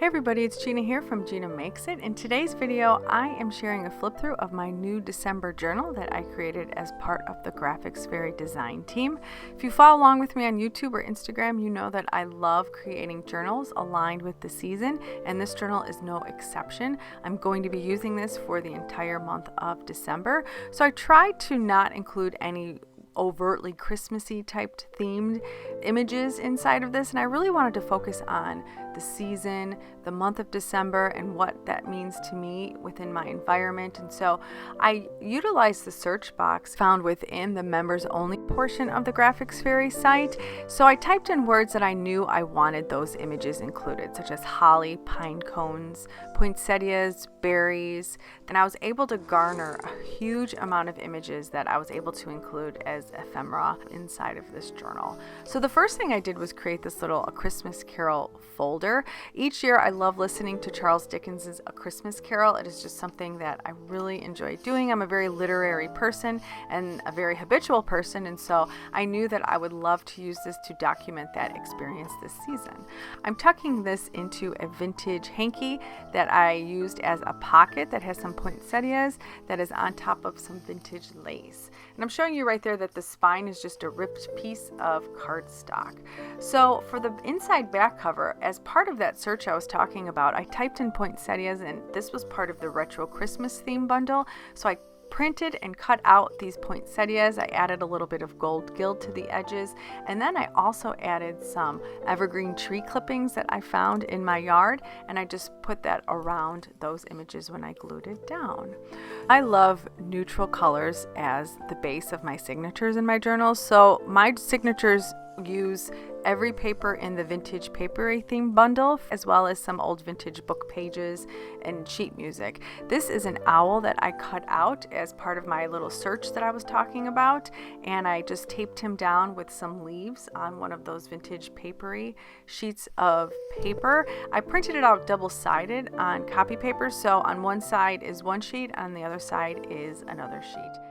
Hey everybody, it's Gina here from Gina Makes It. In today's video, I am sharing a flip through of my new December journal that I created as part of the Graphics Fairy design team. If you follow along with me on YouTube or Instagram, you know that I love creating journals aligned with the season, and this journal is no exception. I'm going to be using this for the entire month of December. So I tried to not include any overtly Christmassy typed themed images inside of this, and I really wanted to focus on the season, the month of December, and what that means to me within my environment. And so I utilized the search box found within the members only portion of the Graphics Fairy site. So I typed in words that I knew I wanted those images included, such as holly, pine cones, poinsettias, berries. Then I was able to garner a huge amount of images that I was able to include as ephemera inside of this journal. So the first thing I did was create this little A Christmas Carol folder. Each year I love listening to Charles Dickens's A Christmas Carol. It is just something that I really enjoy doing. I'm a very literary person and a very habitual person, and so I knew that I would love to use this to document that experience this season. I'm tucking this into a vintage hanky that I used as a pocket that has some poinsettias that is on top of some vintage lace. And I'm showing you right there that the spine is just a ripped piece of cardstock. So for the inside back cover, as part of that search I was talking about, I typed in poinsettias, and this was part of the retro Christmas theme bundle. So I printed and cut out these poinsettias. I added a little bit of gold gild to the edges, and then I also added some evergreen tree clippings that I found in my yard, and I just put that around those images when I glued it down. I love neutral colors as the base of my signatures in my journals, so my signatures use every paper in the vintage papery theme bundle, as well as some old vintage book pages and sheet music. This is an owl that I cut out as part of my little search that I was talking about, and I just taped him down with some leaves on one of those vintage papery sheets of paper. I printed it out double-sided on copy paper, so on one side is one sheet, on the other side is another sheet.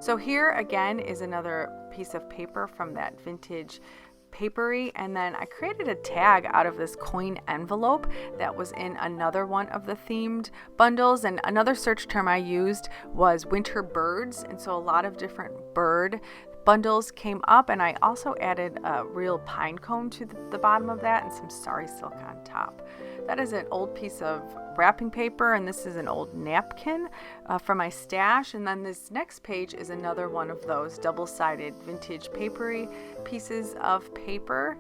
So here again is another piece of paper from that vintage papery, and then I created a tag out of this coin envelope that was in another one of the themed bundles, and another search term I used was winter birds, and so a lot of different bird bundles came up, and I also added a real pine cone to the bottom of that and some sari silk on top. That is an old piece of wrapping paper, and this is an old napkin from my stash. And then this next page is another one of those double-sided vintage papery pieces of paper.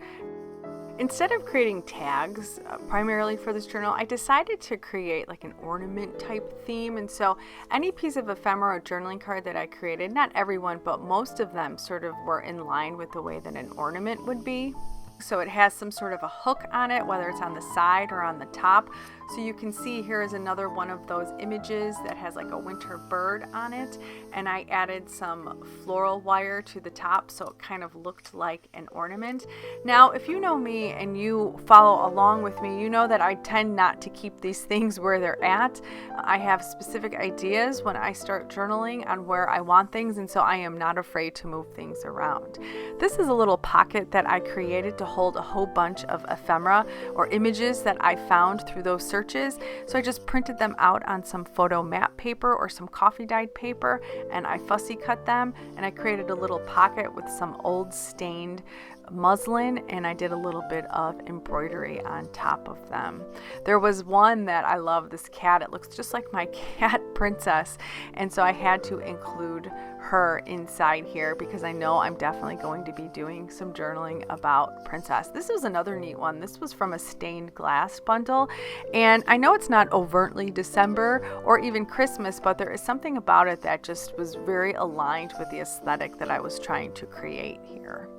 Instead of creating tags primarily for this journal, I decided to create like an ornament type theme. And so any piece of ephemera or journaling card that I created, not everyone, but most of them sort of were in line with the way that an ornament would be. So it has some sort of a hook on it, whether it's on the side or on the top. So you can see here is another one of those images that has like a winter bird on it. And I added some floral wire to the top so it kind of looked like an ornament. Now, if you know me and you follow along with me, you know that I tend not to keep these things where they're at. I have specific ideas when I start journaling on where I want things, and so I am not afraid to move things around. This is a little pocket that I created to hold a whole bunch of ephemera or images that I found through those searches. So I just printed them out on some photo map paper or some coffee dyed paper, and I fussy cut them, and I created a little pocket with some old stained muslin, and I did a little bit of embroidery on top of them. There was one that I love, this cat. It looks just like my cat Princess, and so I had to include her inside here because I know I'm definitely going to be doing some journaling about Princess. This was another neat one. This was from a stained glass bundle, and I know it's not overtly December or even Christmas, but there is something about it that just was very aligned with the aesthetic that I was trying to create here.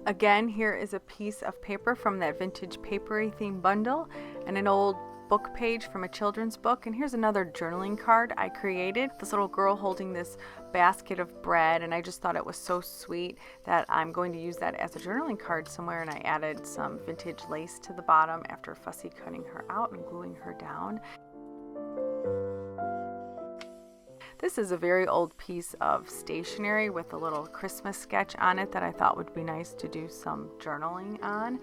Again, here is a piece of paper from that vintage papery theme bundle and an old book page from a children's book. And here's another journaling card I created. This little girl holding this basket of bread, and I just thought it was so sweet that I'm going to use that as a journaling card somewhere, and I added some vintage lace to the bottom after fussy cutting her out and gluing her down. This is a very old piece of stationery with a little Christmas sketch on it that I thought would be nice to do some journaling on.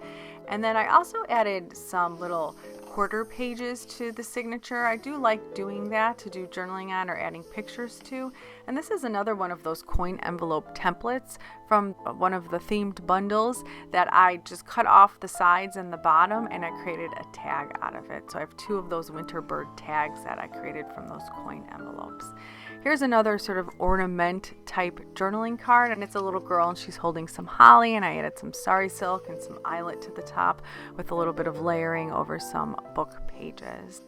And then I also added some little quarter pages to the signature. I do like doing that, to do journaling on or adding pictures to. And this is another one of those coin envelope templates from one of the themed bundles that I just cut off the sides and the bottom, and I created a tag out of it. So I have 2 of those winter bird tags that I created from those coin envelopes. Here's another sort of ornament type journaling card, and it's a little girl and she's holding some holly, and I added some sari silk and some eyelet to the top with a little bit of layering over some book pages.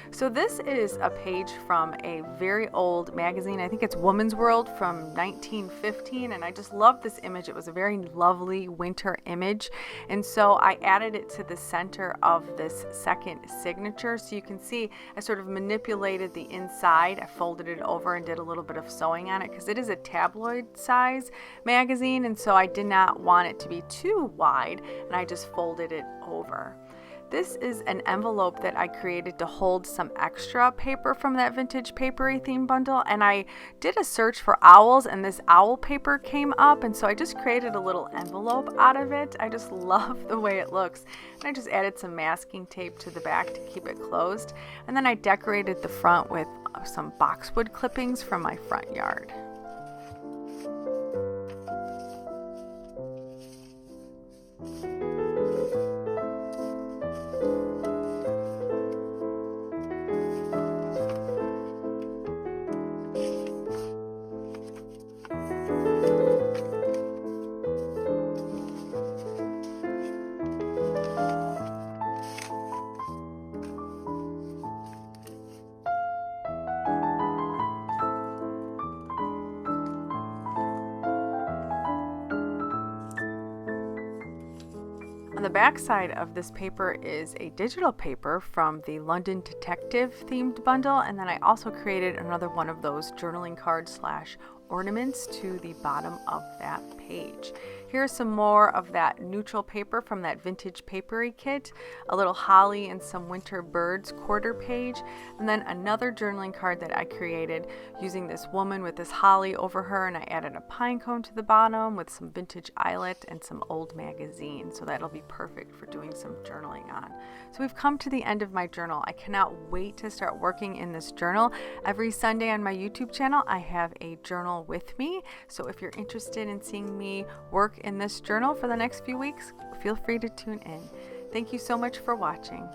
So this is a page from a very old magazine. I think it's Woman's World from 1915, and I just love this image. It was a very lovely winter image, and so I added it to the center of this second signature. So you can see I sort of manipulated the inside. I folded it over and did a little bit of sewing on it because it is a tabloid size magazine, and so I did not want it to be too wide, and I just folded it over. This is an envelope that I created to hold some extra paper from that vintage papery theme bundle, and I did a search for owls and this owl paper came up, and so I just created a little envelope out of it. I just love the way it looks, and I just added some masking tape to the back to keep it closed, and then I decorated the front with some boxwood clippings from my front yard. On the back side of this paper is a digital paper from the London Detective themed bundle, and then I also created another one of those journaling cards / ornaments to the bottom of that page. Here's some more of that neutral paper from that vintage papery kit, a little holly and some winter birds quarter page, and then another journaling card that I created using this woman with this holly over her, and I added a pine cone to the bottom with some vintage eyelet and some old magazine, so that'll be perfect for doing some journaling on. So we've come to the end of my journal. I cannot wait to start working in this journal. Every Sunday on my YouTube channel I have a journal with me, so if you're interested in seeing me work in this journal for the next few weeks, feel free to tune in. Thank you so much for watching.